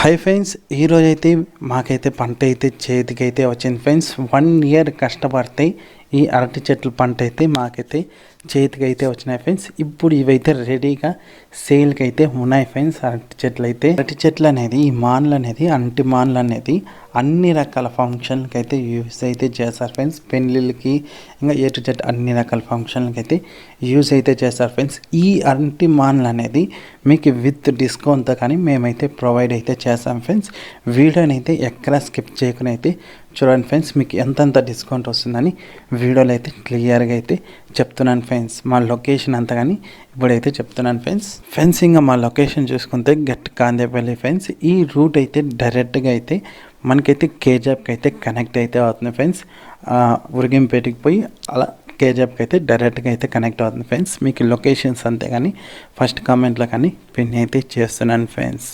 Hi friends, ఈరోజైతే మాకైతే పంట అయితే చేతికైతే వచ్చింది ఫ్రెండ్స్. 1 ఇయర్ కష్టపడితే ఈ అరటి చెట్ల పంట అయితే మాకైతే చేతికైతే వచ్చినాయి ఫ్రెండ్స్. ఇప్పుడు ఇవైతే రెడీగా సేల్కి అయితే ఉన్నాయి ఫ్రెండ్స్. అరటి చెట్లు అనేది, ఈ మాన్లు అనేది, అంటి మాన్లు అనేది అన్ని రకాల ఫంక్షన్లకి అయితే యూస్ అయితే చేస్తారు ఫ్రెండ్స్. పెళ్ళిళ్ళకి ఇంకా ఏ టు జెడ్ అన్ని రకాల ఫంక్షన్లకి అయితే యూస్ అయితే చేస్తారు ఫ్రెండ్స్. ఈ అంటి మాన్లు అనేది మీకు విత్ డిస్కౌంట్తో కానీ మేమైతే ప్రొవైడ్ అయితే చేస్తాం ఫ్రెండ్స్. వీడియోని అయితే ఎక్కడ స్కిప్ చేయకుండా అయితే చూడండి ఫ్రెండ్స్. మీకు ఎంతంత డిస్కౌంట్ వస్తుందని వీడియోలో అయితే క్లియర్గా అయితే చెప్తున్నాను ఫ్రెండ్స్. మా లొకేషన్ అంతా కానీ ఇప్పుడైతే చెప్తున్నాను ఫ్రెండ్స్. ఇంకా మా లొకేషన్ చూసుకుంటే గట్ కాందేపల్లి ఫ్రెండ్స్. ఈ రూట్ అయితే డైరెక్ట్గా అయితే మనకైతే కేజాబ్కి అయితే కనెక్ట్ అయితే అవుతుంది ఫ్రెండ్స్. ఉరిగింపేటకి పోయి అలా కేజాబ్కి అయితే డైరెక్ట్గా అయితే కనెక్ట్ అవుతుంది ఫ్రెండ్స్. మీకు లొకేషన్స్ అంతే కానీ ఫస్ట్ కామెంట్లో కానీ పిన్ అయితే చేస్తున్నాను ఫ్రెండ్స్.